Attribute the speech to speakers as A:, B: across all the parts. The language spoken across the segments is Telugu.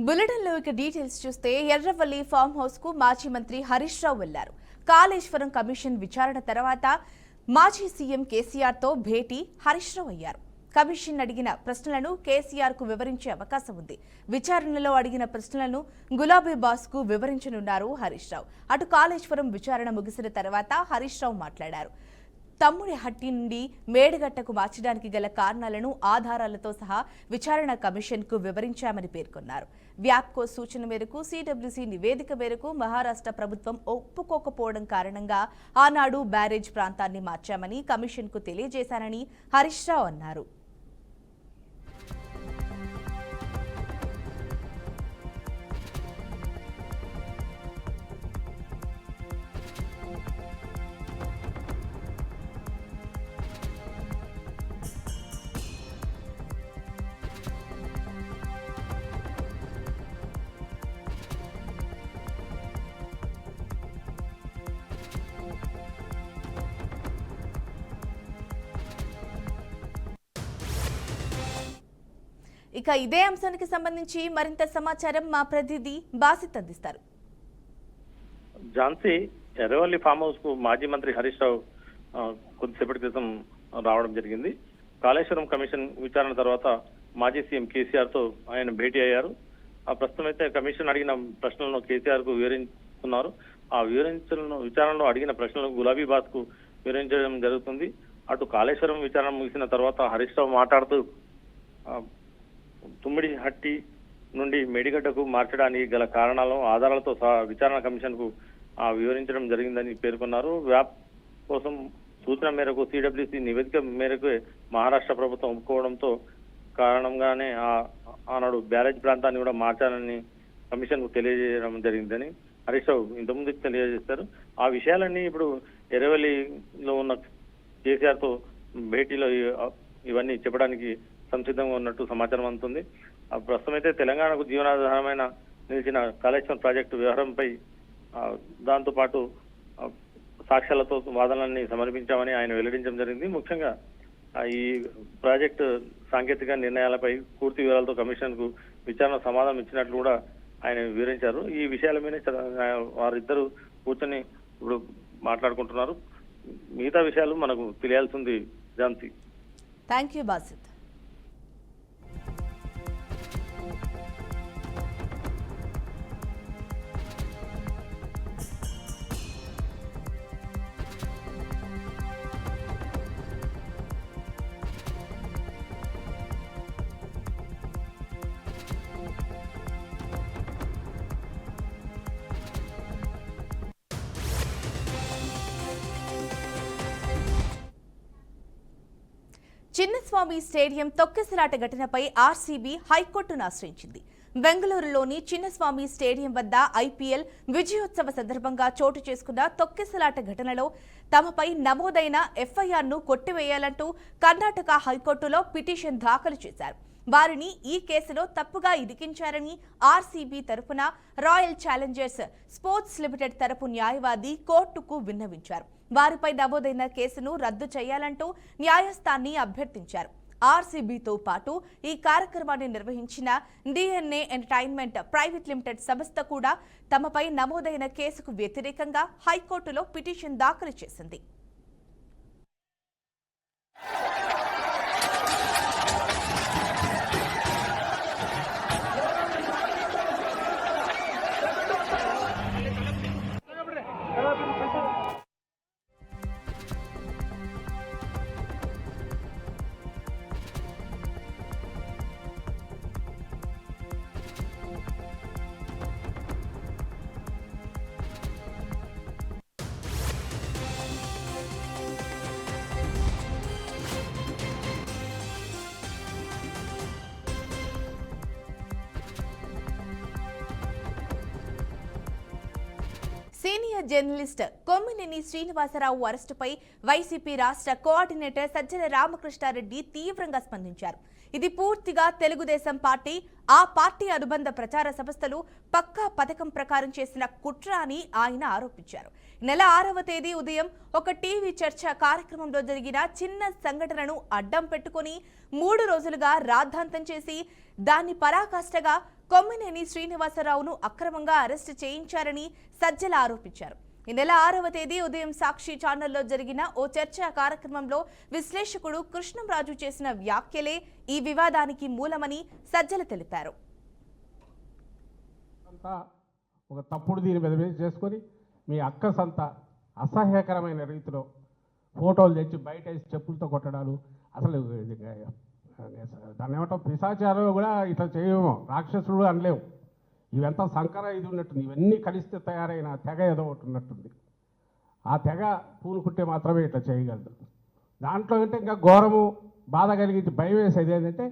A: బులెటిన్లో ఇక డీటెయిల్స్ చూస్తే ఎర్రవల్లి ఫామ్ హౌస్ కు మాజీ మంత్రి హరీష్ రావు వెళ్లారు. కాళేశ్వరం కమిషన్ విచారణ తర్వాత మాజీ సీఎం కేసీఆర్ తో భేటీ హరీష్ రావు అయ్యారు. కమిషన్ అడిగిన ప్రశ్నలను కేసీఆర్ కు వివరించే అవకాశం ఉంది. విచారణలో అడిగిన ప్రశ్నలను గులాబీ బాస్ కు వివరించనున్నారు హరీష్ రావు. అటు కాళేశ్వరం విచారణ ముగిసిన తర్వాత హరీష్ రావు మాట్లాడారు. తమ్ముడి హట్టి నుండి మేడిగట్టకు మార్చడానికి గల కారణాలను ఆధారాలతో సహా విచారణ కమిషన్ కు వివరించామని పేర్కొన్నారు. వ్యాప్కో సూచన మేరకు సిడబ్ల్యూసీ నివేదిక మేరకు మహారాష్ట్ర ప్రభుత్వం ఒప్పుకోకపోవడం కారణంగా ఆనాడు బ్యారేజ్ ప్రాంతాన్ని మార్చామని కమిషన్ కు తెలియజేశానని హరీష్ రావు అన్నారు. ఇక ఇదే అంశానికి సంబంధించి మరింత సమాచారం మా ప్రతినిధి బాసిత్ అందిస్తారు.
B: ఝాన్సీ ఎర్రవల్లి ఫామ్ హౌస్ కు మాజీ మంత్రి హరీష్ రావు కొద్దిసేపటి క్రితం రావడం జరిగింది. కాళేశ్వరం కమిషన్ విచారణ తర్వాత మాజీ సీఎం కేసీఆర్ తో ఆయన భేటీ అయ్యారు. ప్రస్తుతం అయితే కమిషన్ అడిగిన ప్రశ్నలను కేసీఆర్ కు వివరిస్తున్నారు. ఆ విచారణలో అడిగిన ప్రశ్నలను గులాబీ బాస్ కు వివరించడం జరుగుతుంది. అటు కాళేశ్వరం విచారణ ముగిసిన తర్వాత హరీష్ రావు మాట్లాడుతూ తుమ్మిడి హట్టి నుండి మేడిగడ్డకు మార్చడానికి గల కారణాలను ఆధారాలతో విచారణ కమిషన్ కు వివరించడం జరిగిందని పేర్కొన్నారు. వ్యాప్ కోసం సూచన మేరకు సిడబ్ల్యూసీ నివేదిక మేరకు మహారాష్ట్ర ప్రభుత్వం ఒప్పుకోవడంతో కారణంగానే ఆనాడు బ్యారేజ్ ప్రాంతాన్ని కూడా మార్చాలని కమిషన్ కు తెలియజేయడం జరిగిందని హరీష్ రావు ఇంతకుముందు తెలియజేశారు. ఆ విషయాలన్నీ ఇప్పుడు ఎర్రవల్లిలో ఉన్న కేసీఆర్ తో భేటీలో ఇవన్నీ చెప్పడానికి సంసిద్ధంగా ఉన్నట్టు సమాచారం అందుతుంది. ప్రస్తుతం అయితే తెలంగాణకు జీవనాధారమైన నిలిచిన కాళేశ్వరం ప్రాజెక్టు వ్యవహారంపై దాంతో పాటు సాక్ష్యాలతో వాదనలన్నీ సమర్పించామని ఆయన వెల్లడించడం జరిగింది. ముఖ్యంగా ఈ ప్రాజెక్టు సాంకేతిక నిర్ణయాలపై పూర్తి వివరాలతో కమిషన్ కు విచారణ సమాధానం ఇచ్చినట్లు కూడా ఆయన వివరించారు. ఈ విషయాల మీద వారిద్దరూ కూర్చొని ఇప్పుడు మాట్లాడుకుంటున్నారు. మిగతా విషయాలు మనకు తెలియాల్సింది Jhansi.
A: Thank you Basith. Chinnaswamy stadium తొక్కిసలాట ఘటనపై ఆర్సీబీ హైకోర్టును ఆశ్రయించింది. బెంగళూరులోని చిన్నస్వామి స్టేడియం వద్ద ఐపీఎల్ విజయోత్సవ సందర్భంగా చోటు చేసుకున్న తొక్కిసలాట ఘటనలో తమపై నమోదైన ఎఫ్ఐఆర్ను కొట్టివేయాలంటూ కర్ణాటక హైకోర్టులో పిటిషన్ దాఖలు చేశారు. వారిని ఈ కేసులో తప్పుగా ఇరికించారని ఆర్సీబీ తరఫున రాయల్ ఛాలెంజర్స్ స్పోర్ట్స్ లిమిటెడ్ తరపు న్యాయవాది కోర్టుకు విన్నవించారు. వారిపై నమోదైన కేసును రద్దు చేయాలంటూ న్యాయస్థానాన్ని అభ్యర్థించారు. ఆర్సీబీతో పాటు ఈ కార్యక్రమాన్ని నిర్వహించిన డిఎన్ఏ ఎంటర్టైన్మెంట్ ప్రైవేట్ లిమిటెడ్ సంస్థ కూడా తమపై నమోదైన కేసుకు వ్యతిరేకంగా హైకోర్టులో పిటిషన్ దాఖలు చేసింది. సీనియర్ జర్నలిస్ట్ కొమ్మినేని శ్రీనివాసరావు అరెస్టుపై వైసీపీ రాష్ట్ర కోఆర్డినేటర్ సజ్జల రామకృష్ణారెడ్డి తీవ్రంగా స్పందించారు. ఇది పూర్తిగా తెలుగుదేశం పార్టీ, ఆ పార్టీ అనుబంధ ప్రచార సంస్థలు పక్కా పథకం ప్రకారం చేసిన కుట్ర అని ఆయన ఆరోపించారు. నెల 6వ తేదీ ఉదయం ఒక టీవీ చర్చ కార్యక్రమంలో జరిగిన చిన్న సంఘటనను అడ్డం పెట్టుకుని 3 రోజులుగా రాద్ధాంతం చేసి దాన్ని పరాకాష్ఠగా కొమ్మినేని శ్రీనివాసరావును అక్రమంగా అరెస్టు చేయించారని సజ్జల ఆరోపించారు. ఈ నెల 6వ తేదీ ఉదయం సాక్షి ఛానల్లో జరిగిన ఓ చర్చా కార్యక్రమంలో విశ్లేషకుడు కృష్ణంరాజు చేసిన వ్యాఖ్యలే ఈ వివాదానికి మూలమని సజ్జల తెలిపారు.
C: ఒక తప్పుడు దీని మీద చేసుకొని మీ అక్క సంత అసహ్యకరమైన రీతిలో ఫోటోలు తెచ్చి బయట వేసి చెప్పులతో కొట్టడాలు, అసలు దాన్ని ఏమంటాం పిశాచాలు కూడా ఇట్లా చేయము, రాక్షసుడు అనలేము. ఇవంతా సంకర ఇది ఉన్నట్టుంది. ఇవన్నీ కలిస్తే తయారైన తెగ ఏదో ఒకటి ఉన్నట్టుంది. ఆ తెగ పూనుకుంటే మాత్రమే ఇట్లా చేయగలదు. దాంట్లో అంటే ఇంకా ఘోరము బాధ కలిగించి భయం వేసేది ఏంటంటే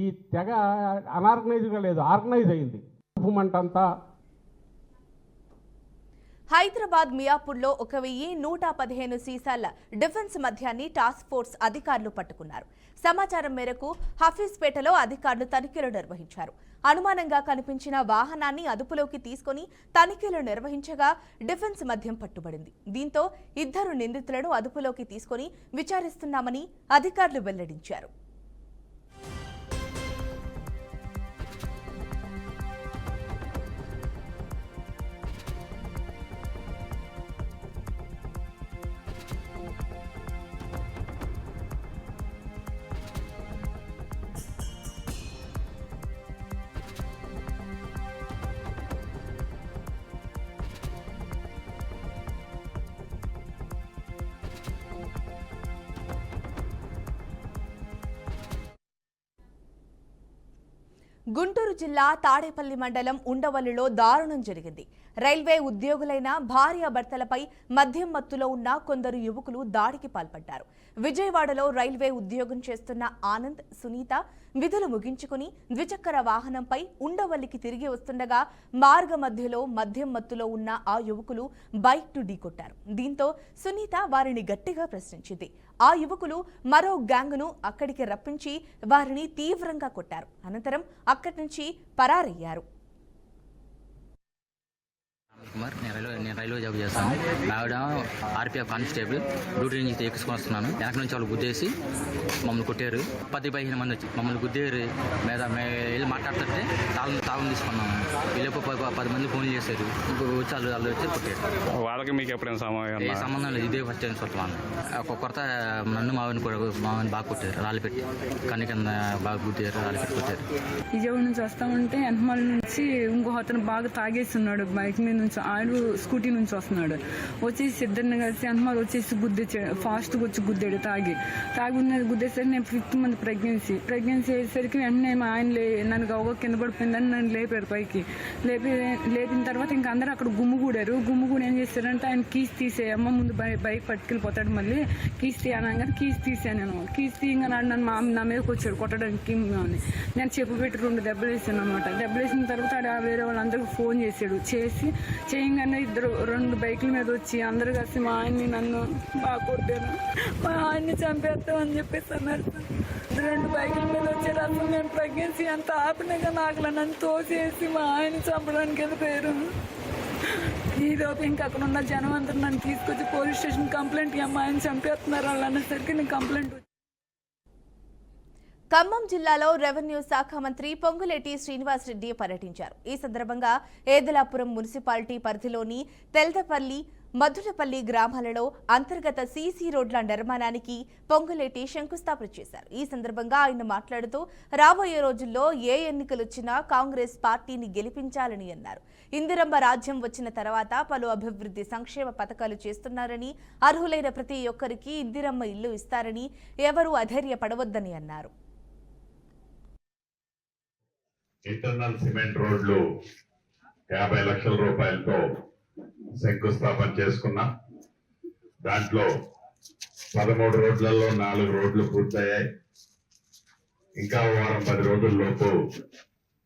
C: ఈ తెగ అనార్గనైజ్గా లేదు, ఆర్గనైజ్ అయింది. మంటంతా
A: హైదరాబాద్ మియాపూర్లో 1115 సీసాల డిఫెన్స్ మద్యాన్ని టాస్క్ ఫోర్స్ అధికారులు పట్టుకున్నారు. సమాచారం మేరకు హఫీజ్పేటలో అధికారులు తనిఖీలు నిర్వహించారు. అనుమానంగా కనిపించిన వాహనాన్ని అదుపులోకి తీసుకుని తనిఖీలు నిర్వహించగా డిఫెన్స్ మద్యం పట్టుబడింది. దీంతో 2 నిందితులను అదుపులోకి తీసుకుని విచారిస్తున్నామని అధికారులు వెల్లడించారు. గుంటూరు జిల్లా తాడేపల్లి మండలం ఉండవల్లిలో దారుణం జరిగింది. రైల్వే ఉద్యోగులైన భార్యాభర్తలపై మద్యం మత్తులో ఉన్న కొందరు యువకులు దాడికి పాల్పడ్డారు. విజయవాడలో రైల్వే ఉద్యోగం చేస్తున్న ఆనంద్, సునీత విధులు ముగించుకుని ద్విచక్ర వాహనంపై ఉండవల్లికి తిరిగి వస్తుండగా మార్గ మధ్యలో మద్యం మత్తులో ఉన్న ఆ యువకులు బైక్ను ఢీకొట్టారు. దీంతో సునీత వారిని గట్టిగా ప్రశ్నించింది. ఆ యువకులు మరో గ్యాంగును అక్కడికి రప్పించి వారిని తీవ్రంగా కొట్టారు. అనంతరం అక్కడి నుంచి పరారయ్యారు.
D: కుమార్, నేను రైల్వే జాబ్ చేస్తాను. ఆవిడ ఆర్పీఎఫ్ కానిస్టేబుల్ డ్యూటీ నుంచి తీసుకొని వస్తున్నాను. వెనక నుంచి వాళ్ళు గుద్దేసి మమ్మల్ని కొట్టారు. 10-15 మంది వచ్చి మమ్మల్ని గుద్దేరు మీద వెళ్ళి మాట్లాడుతుంటే తాళం తీసుకున్నాము. వీళ్ళకి 10 మంది ఫోన్ చేశారు. వచ్చి వాళ్ళు వచ్చి కొట్టారు.
E: వాళ్ళకి మీకు ఎప్పుడైనా
D: ఏ సంబంధం లేదు. ఇదే ఫస్ట్ టైం చూస్తాను. ఒక కొత్త నన్ను మావిని బాగా కొట్టారు. రాళ్ళు పెట్టి కన్ను కింద బాగా గుద్దారు, రాళ్ళు పెట్టి కొట్టారు.
F: విజయవాడ నుంచి వస్తామంటే వెనకమాల నుంచి ఇంకో అతను బాగా తాగేస్తున్నాడు. బైక్ మీద నుంచి ఆయన స్కూటీ నుంచి వస్తున్నాడు. వచ్చేసి ఇద్దరిని కలిసి వెనకమాల వచ్చేసి ఫాస్ట్గా వచ్చి గుద్దాడు. తాగి ఉన్నది గుద్దేసరికి నేను 5th మంత్ ప్రెగ్నెన్సీ అయ్యేసరికి వెంటనే మా ఆయన నన్ను గౌగా కింద పడిపోయిందని నన్ను లేపారు. పైకి లేపిన తర్వాత ఇంకా అందరూ అక్కడ గుమ్ముగూడారు. ఏం చేశారంటే ఆయన కీస్ తీసేయమ్మ, ముందు బైక్ పట్టుకెళ్ళిపోతాడు, మళ్ళీ కీస్ తీయనగా కీస్ తీసాను. నేను కీస్ తీయగా నన్ను నా మీదకి వచ్చాడు కొట్టడానికి. నేను చెప్పు పెట్టి 2 దెబ్బలు వేసాను అనమాట. దెబ్బలు వేసిన తర్వాత వేరే వాళ్ళందరికీ ఫోన్ చేశాడు. చేయగానే 2 బైకుల మీద వచ్చి అందరు కలిసి మా ఆయన్ని నన్ను బాగా కొట్టాను. మా ఆయన్ని చంపేస్తామని చెప్పేసి అన్నారు. 2 బైకుల మీద వచ్చారు. అసలు నేను ప్రెగ్నెన్సీ అంత ఆపినాక నాకు నన్ను తోసేసి మా ఆయన్ని చంపడానికి వెళ్ళిపోయారు. ఈలోపు ఇంకా అక్కడ ఉన్న జనం అందరూ నన్ను తీసుకొచ్చి పోలీస్ స్టేషన్ కంప్లైంట్, మా ఆయన చంపేస్తున్నారు వాళ్ళు అనేసరికి నేను కంప్లైంట్.
A: ఖమ్మం జిల్లాలో రెవెన్యూ శాఖ మంత్రి పొంగులేటి శ్రీనివాసరెడ్డి పర్యటించారు. ఈ సందర్భంగా ఏదలాపురం మున్సిపాలిటీ పరిధిలోని తెల్దపల్లి, మధురపల్లి గ్రామాలలో అంతర్గత సీసీ రోడ్ల నిర్మాణానికి పొంగులేటి శంకుస్థాపన చేశారు. ఈ సందర్భంగా ఆయన మాట్లాడుతూ రాబోయే రోజుల్లో ఏ ఎన్నికలొచ్చినా కాంగ్రెస్ పార్టీని గెలిపించాలని అన్నారు. ఇందిరమ్మ రాజ్యం వచ్చిన తర్వాత పలు అభివృద్ధి సంక్షేమ పథకాలు చేస్తున్నారని, అర్హులైన ప్రతి ఒక్కరికి ఇందిరమ్మ ఇల్లు ఇస్తారని, ఎవరూ అధైర్యపడవద్దని అన్నారు.
G: ఇంటర్నల్ సిమెంట్ రోడ్లు 50 లక్షల రూపాయలతో శంకుస్థాపన చేసుకున్నాం. దాంట్లో 13 రోడ్లలో 4 రోడ్లు పూర్తయ్యాయి. ఇంకా వారం 10 రోజుల్లోపు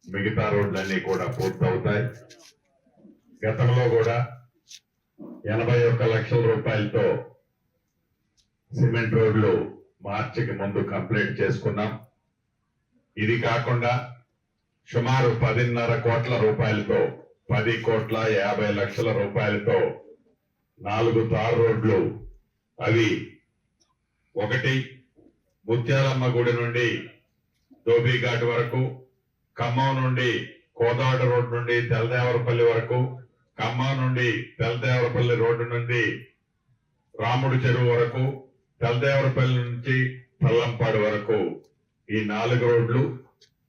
G: మిగతా రోడ్లన్నీ కూడా పూర్తవుతాయి. గతంలో కూడా 81 లక్షల రూపాయలతో సిమెంట్ రోడ్లు మార్చికి ముందు కంప్లీట్ చేసుకున్నాం. ఇది కాకుండా సుమారు 10.5 కోట్ల రూపాయలతో 10,50 లక్షల రూపాయలతో 4 తార్ రోడ్లు, అవి ఒకటి ముత్యాలమ్మ గుడి నుండి ధోబీఘాట్ వరకు, ఖమ్మం నుండి కోదాడ రోడ్ నుండి తెల్లదేవరపల్లి వరకు, ఖమ్మం నుండి తెల్లదేవరపల్లి రోడ్డు నుండి రాముడు చెరువు వరకు, తెల్లదేవరపల్లి నుంచి పల్లంపాడు వరకు ఈ 4 రోడ్లు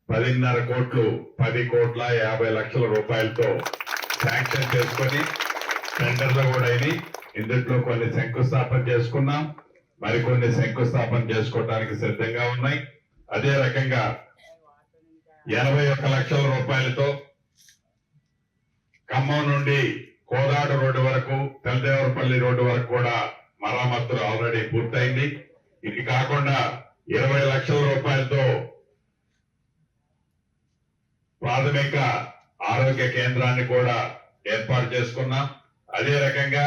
G: 10.5 కోట్లు 10,50,00,000 రూపాయలతో శాంక్షన్ చేసుకొని టెండర్లు కూడా అయినాయి. ఇందులో కొన్ని శంకుస్థాపన చేసుకున్నాం, మరికొన్ని శంకుస్థాపన చేసుకోవడానికి సిద్ధంగా ఉన్నాయి. అదే రకంగా 81 లక్షల రూపాయలతో ఖమ్మం నుండి కోదాడ రోడ్డు వరకు, తెల్లదేవరపల్లి రోడ్డు వరకు కూడా మరమ్మతులు ఆల్రెడీ పూర్తయింది. ఇది కాకుండా 20 లక్షల రూపాయలతో ప్రాథమిక ఆరోగ్య కేంద్రాన్ని కూడా ఏర్పాటు చేసుకున్నాం. అదే రకంగా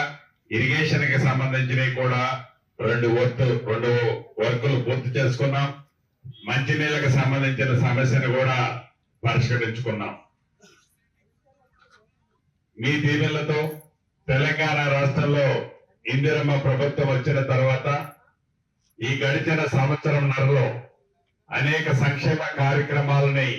G: ఇరిగేషన్ కి సంబంధించినవి కూడా 2 వర్కులు పూర్తి చేసుకున్నాం. మంచినీళ్ళకి సంబంధించిన సమస్యను కూడా పరిష్కరించుకున్నాం. మీ దీవెనలతో తెలంగాణ రాష్ట్రంలో ఇందిరమ్మ ప్రభుత్వం వచ్చిన తర్వాత ఈ గడిచిన సంవత్సరంన్నరలో అనేక సంక్షేమ కార్యక్రమాలని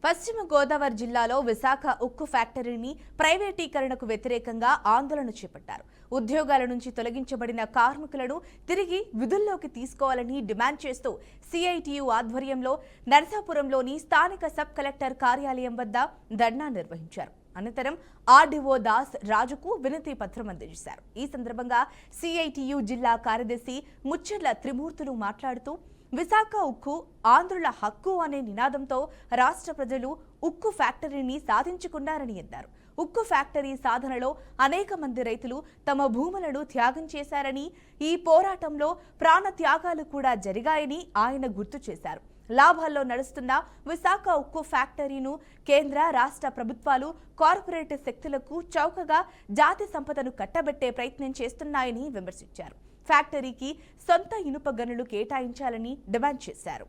A: పశ్చిమ గోదావరి జిల్లాలో విశాఖ ఉక్కు ఫ్యాక్టరీని ప్రైవేటీకరణకు వ్యతిరేకంగా ఆందోళన చేపట్టారు. ఉద్యోగాల నుంచి తొలగించబడిన కార్మికులను తిరిగి విధుల్లోకి తీసుకోవాలని డిమాండ్ చేస్తూ సిఐటియు ఆధ్వర్యంలో నరసాపురంలోని స్థానిక సబ్ కలెక్టర్ కార్యాలయం వద్ద ధర్నా నిర్వహించారు. అనంతరం ఆర్డీఓ దాస్ రాజుకు వినతి పత్రం అందజేశారు. ఈ సందర్భంగా సిఐటియు జిల్లా కార్యదర్శి ముచ్చెర్ల త్రిమూర్తులు మాట్లాడుతూ విశాఖ ఉక్కు ఆంధ్రుల హక్కు అనే నినాదంతో రాష్ట్ర ప్రజలు ఉక్కు ఫ్యాక్టరీని సాధించుకున్నారని అన్నారు. ఉక్కు ఫ్యాక్టరీ సాధనలో అనేక మంది రైతులు తమ భూములను త్యాగం చేశారని, ఈ పోరాటంలో ప్రాణ త్యాగాలు కూడా జరిగాయని ఆయన గుర్తు చేశారు. లాభాల్లో నడుస్తున్న విశాఖ ఉక్కు ఫ్యాక్టరీను కేంద్ర రాష్ట్ర ప్రభుత్వాలు కార్పొరేట్ శక్తులకు చౌకగా జాతి సంపదను కట్టబెట్టే ప్రయత్నం చేస్తున్నాయని విమర్శించారు. ఫ్యాక్టరీకి సొంత ఇనుప గనులు కేటాయించాలని డిమాండ్ చేశారు.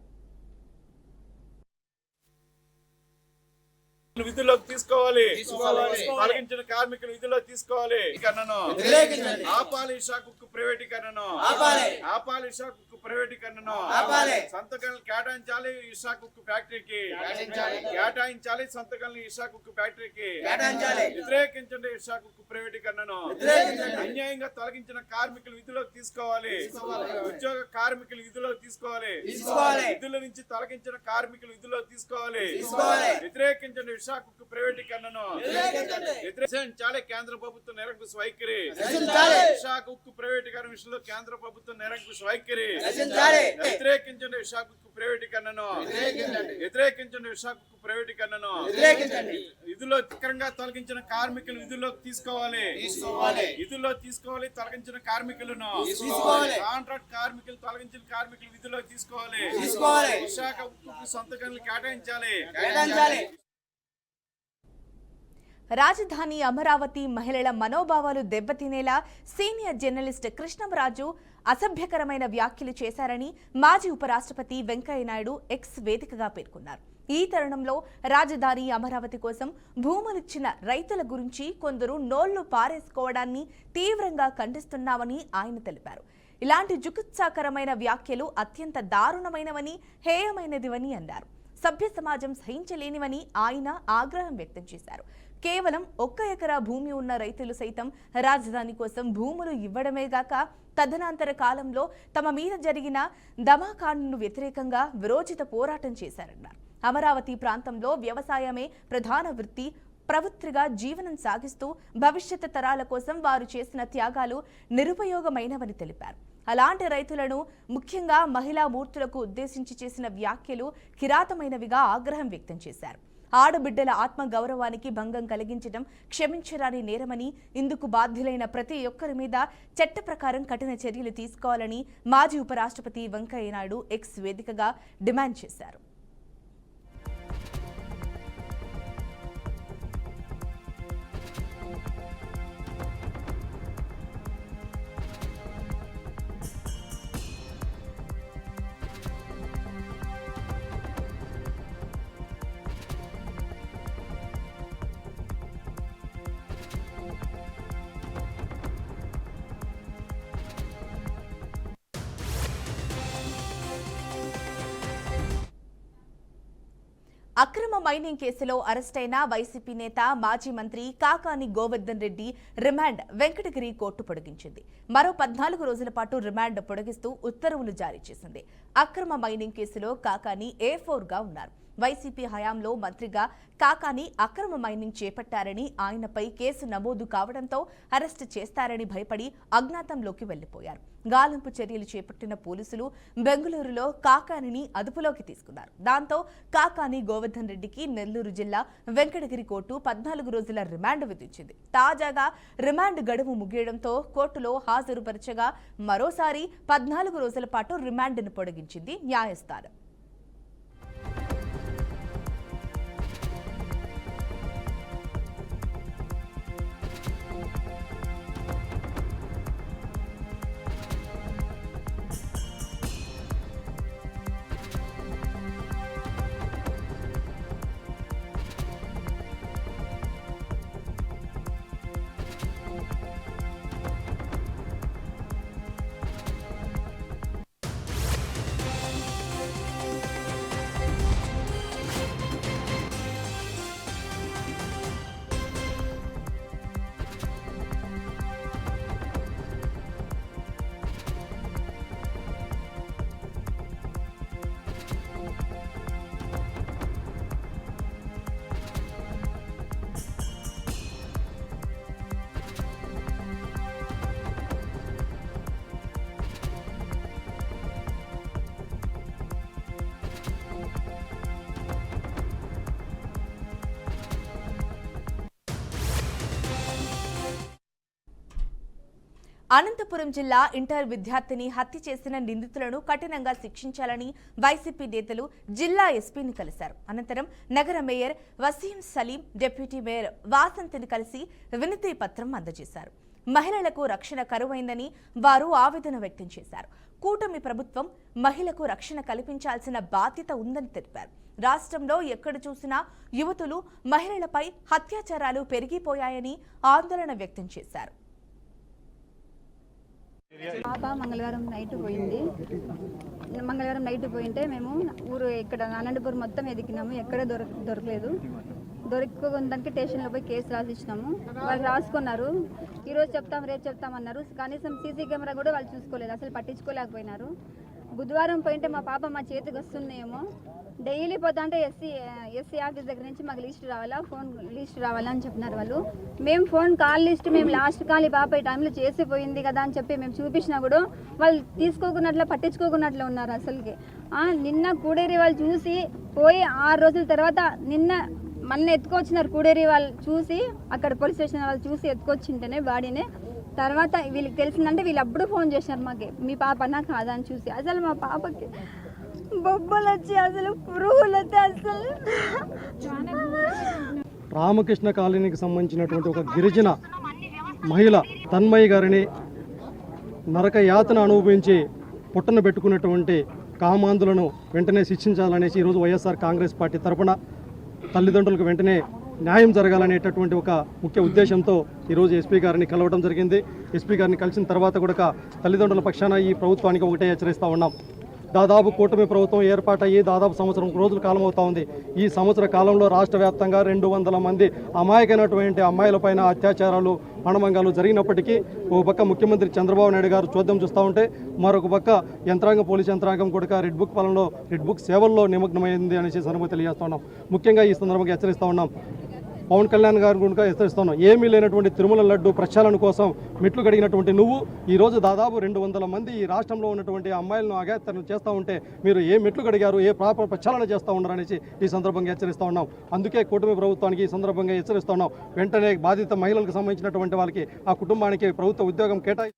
E: విధుల్లోకి తీసుకోవాలి, తొలగించిన కార్మికులు విధుల్లోకి తీసుకోవాలి. ఆపాలి విశాఖ ఉక్కు ప్రైవేటీకరణను, ఆపాలి విశాఖ ఉక్కు ప్రైవేటీకరణను, సంతకాలను కేటాయించాలి విశాఖ ఉక్కు ఫ్యాక్టరీకి, కేటాయించాలి సంతకాలను విశాఖ ఉక్కు ఫ్యాక్టరీకి, వ్యతిరేకించండి విశాఖ ఉక్కు ప్రైవేటీకరణను. అన్యాయంగా తొలగించిన కార్మికులు విధుల్లోకి తీసుకోవాలి, ఉద్యోగ కార్మికులు విధుల్లోకి తీసుకోవాలి, విధుల నుంచి తొలగించిన కార్మికులు విధుల్లోకి తీసుకోవాలి, వ్యతిరేకించండి విశాఖ ఉక్కు ప్రైవేటీకరణను, వ్యతిరేకించాలి కేంద్ర ప్రభుత్వం నిరంకుశ వైఖరి, విశాఖ ఉక్కు ప్రైవేటీకరణ విషయంలో కేంద్ర ప్రభుత్వం నిరంకుశ వైఖరి, వ్యతిరేకించండి విశాఖ ఉక్కు ప్రైవేటీకరణను, వ్యతిరేకించండి విశాఖ ఉక్కు ప్రైవేటీకరణను. విధుల్లో అక్రమంగా తొలగించిన కార్మికులు విధుల్లోకి తీసుకోవాలి, విధుల్లో తీసుకోవాలి తొలగించిన కార్మికులను, కాంట్రాక్ట్ కార్మికులు తొలగించిన కార్మికులు విధుల్లోకి తీసుకోవాలి, విశాఖ ఉక్కు సొంత గనులు కేటాయించాలి.
A: రాజధాని అమరావతి మహిళల మనోభావాలు దెబ్బతినేలా సీనియర్ జర్నలిస్ట్ కృష్ణంరాజు అసభ్యకరమైన వ్యాఖ్యలు చేశారని మాజీ ఉపరాష్ట్రపతి వెంకయ్యనాయుడు ఎక్స్ వేదికగా పేర్కొన్నారు. ఈ తరుణంలో రాజధాని అమరావతి కోసం భూములిచ్చిన రైతుల గురించి కొందరు నోళ్లు పారేసుకోవడాన్ని తీవ్రంగా ఖండిస్తున్నామని ఆయన తెలిపారు. ఇలాంటి జుగుత్సాకరమైన వ్యాఖ్యలు అత్యంత దారుణమైనవని, హేయమైనదివని అన్నారు. సభ్య సమాజం సహించలేనివని ఆయన ఆగ్రహం వ్యక్తం చేశారు. కేవలం 1 ఎకరా భూమి ఉన్న రైతులు సైతం రాజధాని కోసం భూములు ఇవ్వడమేగాక తదనంతర కాలంలో తమ మీద జరిగిన దమాకాండ్ను వ్యతిరేకంగా విరోచిత పోరాటం చేశారన్నారు. అమరావతి ప్రాంతంలో వ్యవసాయమే ప్రధాన ప్రవృత్తిగా జీవనం సాగిస్తూ భవిష్యత్ తరాల కోసం వారు చేసిన త్యాగాలు నిరుపయోగమైనవని తెలిపారు. అలాంటి రైతులను, ముఖ్యంగా మహిళా మూర్తులకు ఉద్దేశించి చేసిన వ్యాఖ్యలు కిరాతమైనవిగా ఆగ్రహం వ్యక్తం చేశారు. ఆడబిడ్డల ఆత్మగౌరవానికి భంగం కలిగించడం క్షమించరాని నేరమని, ఇందుకు బాధ్యులైన ప్రతి ఒక్కరి మీద చట్ట ప్రకారం కఠిన చర్యలు తీసుకోవాలని మాజీ ఉపరాష్ట్రపతి వెంకయ్యనాయుడు ఎక్స్ వేదికగా డిమాండ్ చేశారు. అక్రమ మైనింగ్ కేసులో అరెస్టైన వైసీపీ నేత మాజీ మంత్రి కాకాని గోవర్ధన్ రెడ్డి రిమాండ్ వెంకటగిరి కోర్టు పొడిగించింది. మరో 14 రోజుల పాటు రిమాండ్ పొడిగిస్తూ ఉత్తర్వులు జారీ చేసింది. అక్రమ మైనింగ్ కేసులో కాకాని A4గా ఉన్నారు. వైసీపీ హయాంలో మంత్రిగా కాకాని అక్రమ మైనింగ్ చేపట్టారని, ఆయనపై కేసు నమోదు కావడంతో అరెస్టు చేస్తారని భయపడి అజ్ఞాతంలోకి వెళ్లిపోయారు. గాలింపు చర్యలు చేపట్టిన పోలీసులు బెంగళూరులో కాకానిని అదుపులోకి తీసుకున్నారు. దాంతో కాకాని గోవర్ధన్ రెడ్డికి నెల్లూరు జిల్లా వెంకటగిరి కోర్టు 14 రోజుల రిమాండ్ విధించింది. తాజాగా రిమాండ్ గడువు ముగియడంతో కోర్టులో హాజరుపరచగా మరోసారి 14 రోజుల పాటు రిమాండ్ను పొడిగించింది న్యాయస్థానం. అనంతపురం జిల్లా ఇంటర్ విద్యార్థిని హత్య చేసిన నిందితులను కఠినంగా శిక్షించాలని వైసీపీ నేతలు జిల్లా ఎస్పీని కలిశారు. అనంతరం నగర mayor Waseem Saleem, deputy mayor వాసంతిని కలిసి వినతి పత్రం అందజేశారు. మహిళలకు రక్షణ కరువైందని వారు ఆవేదన వ్యక్తం చేశారు. కూటమి ప్రభుత్వం మహిళకు రక్షణ కల్పించాల్సిన బాధ్యత ఉందని తెలిపారు. రాష్ట్రంలో ఎక్కడ చూసినా యువతులు మహిళలపై అత్యాచారాలు పెరిగిపోయాయని ఆందోళన వ్యక్తం చేశారు.
H: పాప మంగళవారం నైట్ పోయింటే మేము ఊరు ఇక్కడ అనంతపురం మొత్తం ఎదికినాము. ఎక్కడ దొరకలేదు. దొరకడానికి స్టేషన్లో పోయి కేసు రాసిచ్చినాము. వాళ్ళు రాసుకున్నారు. ఈరోజు చెప్తాం, రేపు చెప్తామన్నారు. కనీసం సీసీ కెమెరా కూడా వాళ్ళు చూసుకోలేదు, అసలు పట్టించుకోలేకపోయినారు. బుధవారం పోయింటే మా పాప మా చేతికి వస్తుందేమో. డైలీ పోతా అంటే ఎస్సీ ఆఫీస్ దగ్గర నుంచి మాకు లిస్ట్ రావాలా అని చెప్పినారు వాళ్ళు. మేము ఫోన్ కాల్ లిస్ట్ మేము లాస్ట్ కాల్ ఈ పాప ఈ టైంలో చేసిపోయింది కదా అని చెప్పి మేము చూపించినా కూడా వాళ్ళు తీసుకోకున్నట్లు పట్టించుకోకున్నట్లు ఉన్నారు. అసలుకి నిన్న కూడేరి వాళ్ళు చూసి పోయి 6 రోజుల తర్వాత మొన్న ఎత్తుకొచ్చినారు. కూడేరి వాళ్ళు చూసి అక్కడ పోలీస్ స్టేషన్ వాళ్ళు చూసి ఎత్తుకొచ్చింటేనే బాడీనే. తర్వాత వీళ్ళకి తెలిసిందంటే వీళ్ళు అప్పుడు ఫోన్ చేసినారు మాకు, మీ పాపనా కాదా అని చూసి. అసలు మా పాపకి బొబ్బలు వచ్చి అసలు పురుగులు వచ్చి అసలు
I: రామకృష్ణ కాలనీకి సంబంధించినటువంటి ఒక గిరిజన మహిళ తన్మయ్య గారిని నరక యాతన అనుభవించి పుట్టన పెట్టుకున్నటువంటి కామాంధులను వెంటనే శిక్షించాలనేసి ఈరోజు వైఎస్ఆర్ కాంగ్రెస్ పార్టీ తరఫున తల్లిదండ్రులకు వెంటనే న్యాయం జరగాలనేటటువంటి ఒక ముఖ్య ఉద్దేశంతో ఈరోజు ఎస్పీ గారిని కలవడం జరిగింది. ఎస్పీ గారిని కలిసిన తర్వాత కూడా తల్లిదండ్రుల పక్షాన ఈ ప్రభుత్వానికి ఒకటే హెచ్చరిస్తూ ఉన్నాం. దాదాపు కూటమి ప్రభుత్వం ఏర్పాటయ్యి దాదాపు సంవత్సరం రోజుల కాలం అవుతా ఉంది. ఈ సంవత్సర కాలంలో రాష్ట్ర వ్యాప్తంగా 200 మంది అమాయకమైనటువంటి అమ్మాయిలపైన అత్యాచారాలు, మానభంగాలు జరిగినప్పటికీ ఒక పక్క ముఖ్యమంత్రి చంద్రబాబు నాయుడు గారు చూద్దాం చూస్తూ ఉంటే, మరొక పక్క యంత్రాంగం, పోలీస్ యంత్రాంగం కూడా రెడ్ బుక్ సేవల్లో నిమగ్నమైంది అనేసి సందర్భంగా తెలియజేస్తున్నాం. ముఖ్యంగా ఈ సందర్భంగా హెచ్చరిస్తూ ఉన్నాం. పవన్ కళ్యాణ్ గారు కూడా హెచ్చరిస్తున్నాం. ఏమీ లేనటువంటి తిరుమల లడ్డు ప్రక్షాళన కోసం మెట్లు కడిగినటువంటి నువ్వు ఈరోజు దాదాపు 200 మంది ఈ రాష్ట్రంలో ఉన్నటువంటి అమ్మాయిలను అగాత్యాలను చేస్తూ ఉంటే మీరు ఏ మెట్లు కడిగారు, ఏ ప్రాపర్ ప్రక్షాళన చేస్తూ ఉన్నారనేసి ఈ సందర్భంగా హెచ్చరిస్తూ ఉన్నాం. అందుకే కూటమి ప్రభుత్వానికి ఈ సందర్భంగా హెచ్చరిస్తూ ఉన్నాం. వెంటనే బాధిత మహిళలకు సంబంధించినటువంటి వాళ్ళకి, ఆ కుటుంబానికి ప్రభుత్వ ఉద్యోగం కేటాయి.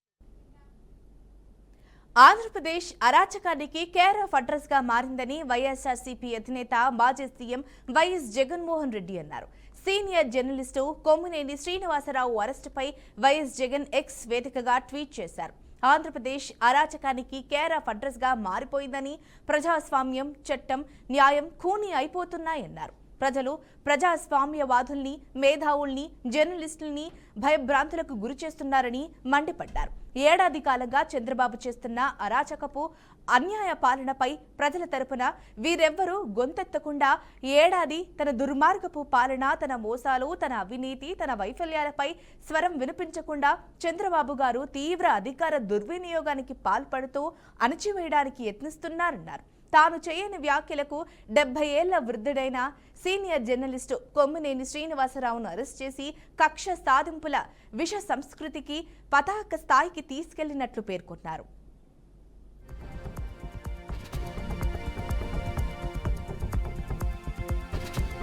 A: ఆంధ్రప్రదేశ్ అరాచకానికి కేర్ ఆఫ్ అడ్రస్ గా మారిందని వైఎస్ఆర్సీపీ అధినేత మాజీ సీఎం వైఎస్ జగన్మోహన్ రెడ్డి అన్నారు. సీనియర్ జర్నలిస్టు కొమ్మినేని శ్రీనివాసరావు అరెస్టుపై వైఎస్ జగన్ ఎక్స్ వేదికగా ట్వీట్ చేశారు. ఆంధ్రప్రదేశ్ అరాచకానికి కేర్ ఆఫ్ అడ్రస్ గా మారిపోయిందని, ప్రజాస్వామ్యం, చట్టం, న్యాయం ఖూనీ అయిపోతున్నాయన్నారు. ప్రజలు ప్రజాస్వామ్యవాదుల్ని, మేధావుల్ని, జర్నలిస్టుల్ని భయభ్రాంతులకు గురి చేస్తున్నారని మండిపడ్డారు. ఏడాది కాలంగా చంద్రబాబు చేస్తున్న అరాచకపు అన్యాయ పాలనపై ప్రజల తరపున వీరెవ్వరూ గొంతెత్తకుండా ఏడాది తన దుర్మార్గపు పాలన, తన మోసాలు, తన అవినీతి, తన వైఫల్యాలపై స్వరం వినిపించకుండా చంద్రబాబు గారు తీవ్ర అధికార దుర్వినియోగానికి పాల్పడుతూ అణచివేయడానికి యత్నిస్తున్నారన్నారు. తాను చేయని వ్యాఖ్యలకు 70 ఏళ్ల వృద్ధుడైన సీనియర్ జర్నలిస్టు కొమ్మినేని శ్రీనివాసరావును అరెస్ట్ చేసి కక్ష సాధింపుల విష సంస్కృతికి పతాక స్థాయికి తీసుకెళ్లినట్లు పేర్కొన్నారు.